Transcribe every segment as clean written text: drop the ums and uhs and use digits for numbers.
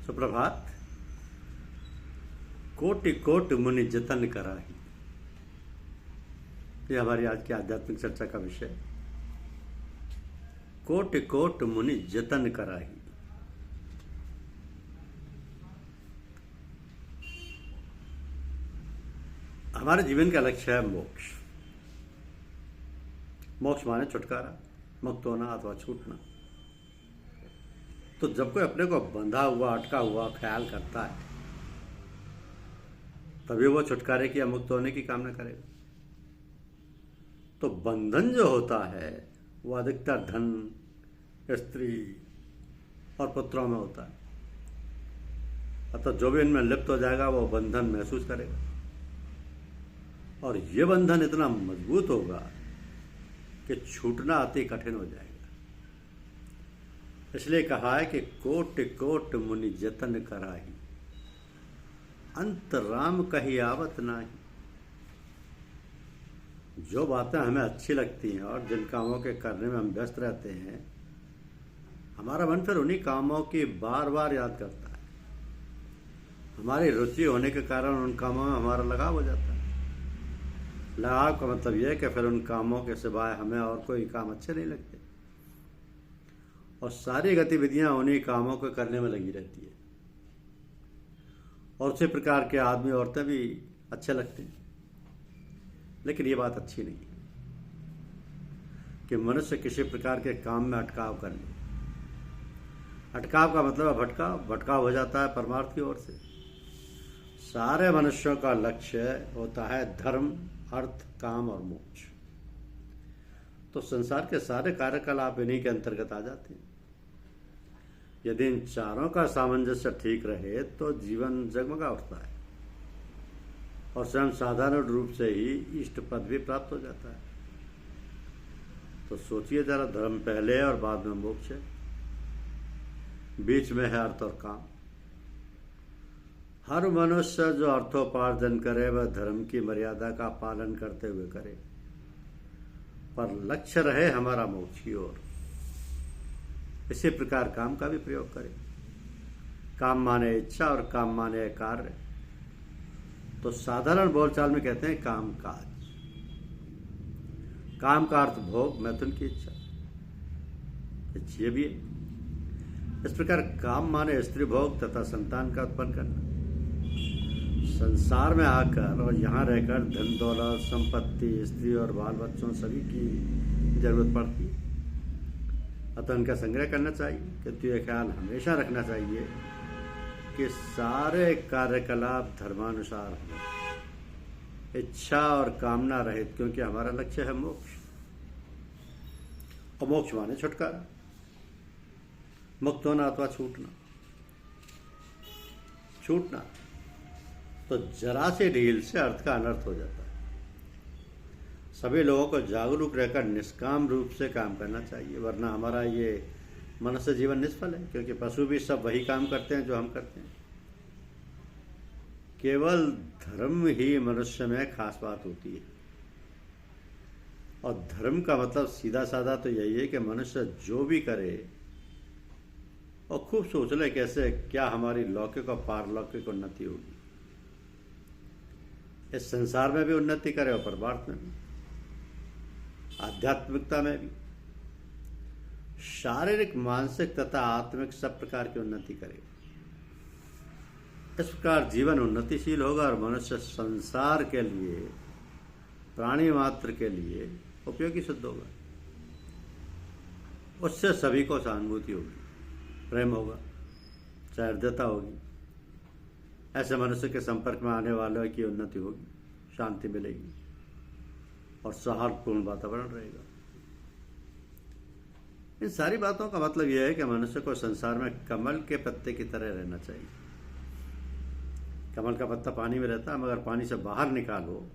सुप्रभात। कोटि कोटि मुनि जतन कराही, ये हमारी आज की आध्यात्मिक चर्चा का विषय। कोटि कोटि मुनि जतन कराही। हमारे जीवन का लक्ष्य है मोक्ष। मोक्ष माने छुटकारा, मुक्त होना अथवा छूटना। तो जब कोई अपने को बंधा हुआ अटका हुआ ख्याल करता है, तभी वो छुटकारे की या मुक्त होने की कामना करेगा। तो बंधन जो होता है वो अधिकतर धन, स्त्री और पुत्रों में होता है। अतः जो भी इनमें लिप्त हो जाएगा वो बंधन महसूस करेगा, और ये बंधन इतना मजबूत होगा कि छूटना अति कठिन हो जाएगा। इसलिए कहा है कि कोटि कोटि मुनि जतन कराही, अंत राम कही आवत नाही। जो बातें हमें अच्छी लगती हैं और जिन कामों के करने में हम व्यस्त रहते हैं, हमारा मन फिर उन्हीं कामों की बार बार याद करता है। हमारी रुचि होने के कारण उन कामों में हमारा लगाव हो जाता है। लगाव का मतलब यह है कि फिर उन कामों के सिवाय हमें और कोई काम अच्छे नहीं लगते, और सारी गतिविधियां उन्हीं कामों को करने में लगी रहती है। और उसी प्रकार के आदमी औरतें भी अच्छे लगते हैं। लेकिन ये बात अच्छी नहीं है कि मनुष्य किसी प्रकार के काम में अटकाव कर ले। अटकाव का मतलब है भटकाव। भटकाव हो जाता है परमार्थ की ओर से। सारे मनुष्यों का लक्ष्य होता है धर्म, अर्थ, काम और मोक्ष। तो संसार के सारे कार्यकलाप इन्हीं के अंतर्गत आ जाते हैं। यदि इन चारों का सामंजस्य ठीक रहे तो जीवन जगमगा उठता है, और स्वयं साधारण रूप से ही इष्ट पद भी प्राप्त हो जाता है। तो सोचिए जरा, धर्म पहले और बाद में मोक्ष है, बीच में है अर्थ और काम। हर मनुष्य जो अर्थोपार्जन करे वह धर्म की मर्यादा का पालन करते हुए करे, पर लक्ष्य रहे हमारा मोक्ष की ओर। इसी प्रकार काम का भी प्रयोग करें। काम माने इच्छा और काम माने कार्य। तो साधारण बोलचाल में कहते हैं काम काज। काम का अर्थ भोग, मैथुन की इच्छा, ये भी है। इस प्रकार काम माने स्त्री भोग तथा संतान का उत्पन्न करना। संसार में आकर और यहाँ रहकर धन दौलत, संपत्ति, स्त्री और बाल बच्चों सभी की जरूरत पड़ती है। अतः उनका संग्रह करना चाहिए, किंतु यह ख्याल हमेशा रखना चाहिए कि सारे कार्यकलाप धर्मानुसार हों, इच्छा और कामना रहित, क्योंकि हमारा लक्ष्य है मोक्ष। और मोक्ष माने छुटकारा, मुक्त होना अथवा छूटना। छूटना तो जरा से ढील से अर्थ का अनर्थ हो जाता है। सभी लोगों को जागरूक रहकर निष्काम रूप से काम करना चाहिए, वरना हमारा ये मनुष्य जीवन निष्फल है। क्योंकि पशु भी सब वही काम करते हैं जो हम करते हैं। केवल धर्म ही मनुष्य में खास बात होती है, और धर्म का मतलब सीधा साधा तो यही है कि मनुष्य जो भी करे और खूब सोच ले कैसे क्या हमारी लौकिक और पारलौकिक उन्नति होगी। इस संसार में भी उन्नति करे और परमार्थ में भी, आध्यात्मिकता में भी, शारीरिक, मानसिक तथा आत्मिक सब प्रकार की उन्नति करे। इस प्रकार जीवन उन्नतिशील होगा और मनुष्य संसार के लिए, प्राणी मात्र के लिए उपयोगी सिद्ध होगा। उससे सभी को सहानुभूति होगी, प्रेम होगा, सहृदयता होगी। ऐसे मनुष्य के संपर्क में आने वालों की उन्नति होगी, शांति मिलेगी और सौहार्दपूर्ण वातावरण रहेगा। इन सारी बातों का मतलब यह है कि मनुष्य को संसार में कमल के पत्ते की तरह रहना चाहिए। कमल का पत्ता पानी में रहता है, मगर पानी से बाहर निकालो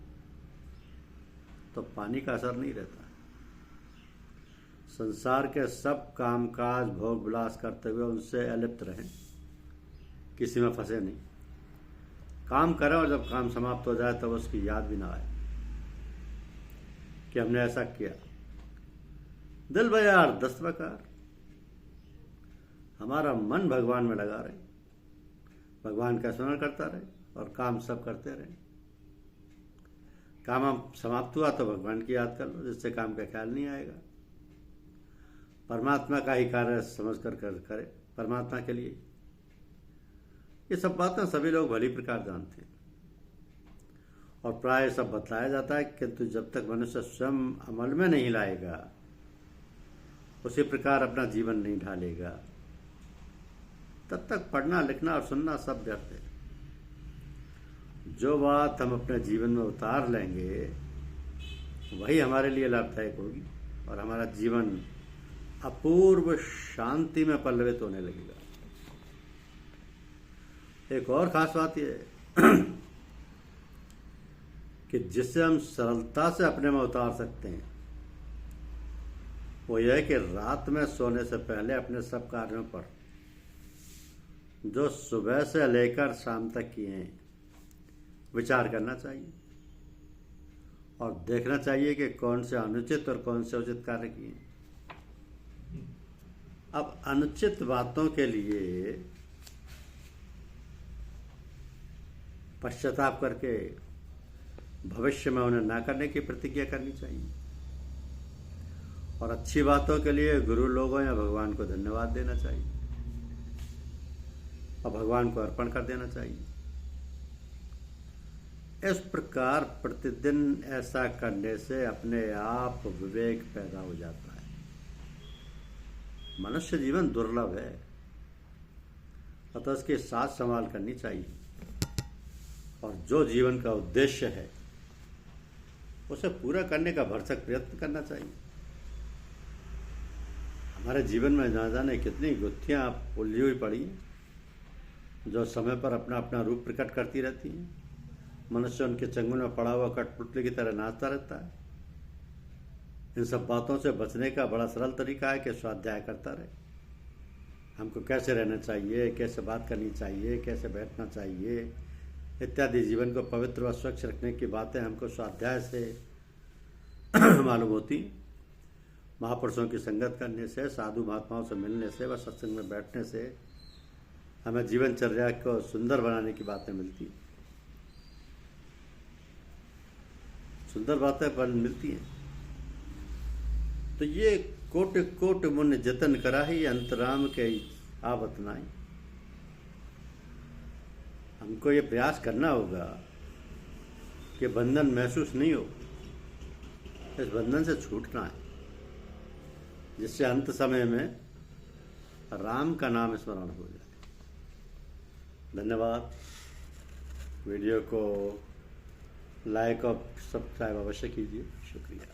तो पानी का असर नहीं रहता। संसार के सब कामकाज, भोग विलास करते हुए उनसे अलिप्त रहें, किसी में फंसे नहीं। काम करें और जब काम समाप्त हो जाए तब उसकी याद भी ना आए कि हमने ऐसा किया। दिल बयार दस्तबकार, हमारा मन भगवान में लगा रहे, भगवान का स्मरण करता रहे और काम सब करते रहे। काम समाप्त हुआ तो भगवान की याद कर लो, जिससे काम का ख्याल नहीं आएगा। परमात्मा का ही कार्य समझ कर करे, परमात्मा के लिए। ये सब बातें सभी लोग भली प्रकार जानते हैं और प्राय सब बतलाया जाता है, किंतु जब तक मनुष्य स्वयं अमल में नहीं लाएगा, उसी प्रकार अपना जीवन नहीं ढालेगा, तब तक पढ़ना लिखना और सुनना सब व्यर्थ है। जो बात हम अपने जीवन में उतार लेंगे वही हमारे लिए लाभदायक होगी और हमारा जीवन अपूर्व शांति में पल्लवित होने लगेगा। एक और खास बात यह है कि जिससे हम सरलता से अपने में उतार सकते हैं वो यह है कि रात में सोने से पहले अपने सब कार्यों पर जो सुबह से लेकर शाम तक किए हैं विचार करना चाहिए और देखना चाहिए कि कौन से अनुचित और कौन से उचित कार्य किए। अब अनुचित बातों के लिए पश्चाताप करके भविष्य में उन्हें ना करने की प्रतिज्ञा करनी चाहिए और अच्छी बातों के लिए गुरु लोगों या भगवान को धन्यवाद देना चाहिए और भगवान को अर्पण कर देना चाहिए। इस प्रकार प्रतिदिन ऐसा करने से अपने आप विवेक पैदा हो जाता है। मनुष्य जीवन दुर्लभ है, अतः इसकी साथ संभाल करनी चाहिए और जो जीवन का उद्देश्य है उसे पूरा करने का भरसक प्रयत्न करना चाहिए। हमारे जीवन में ना जाने कितनी गुत्थियां उलझी हुई पड़ी हैं जो समय पर अपना अपना रूप प्रकट करती रहती हैं। मनुष्य उनके चंगुल में पड़ा हुआ कठपुतली की तरह नाचता रहता है। इन सब बातों से बचने का बड़ा सरल तरीका है कि स्वाध्याय करता रहे। हमको कैसे रहना चाहिए, कैसे बात करनी चाहिए, कैसे बैठना चाहिए इत्यादि जीवन को पवित्र व स्वच्छ रखने की बातें हमको स्वाध्याय से मालूम होती। महापुरुषों की संगत करने से, साधु महात्माओं से मिलने से व सत्संग में बैठने से हमें जीवनचर्या को सुंदर बनाने की बातें मिलती, सुंदर बातें मिलती हैं। तो ये कोटि कोटि मुनि जतन कराही अंतराम के आवत नाई। हमको ये प्रयास करना होगा कि बंधन महसूस नहीं हो, इस बंधन से छूटना है, जिससे अंत समय में राम का नाम स्मरण हो जाए। धन्यवाद। वीडियो को लाइक और सब्सक्राइब अवश्य कीजिए। शुक्रिया।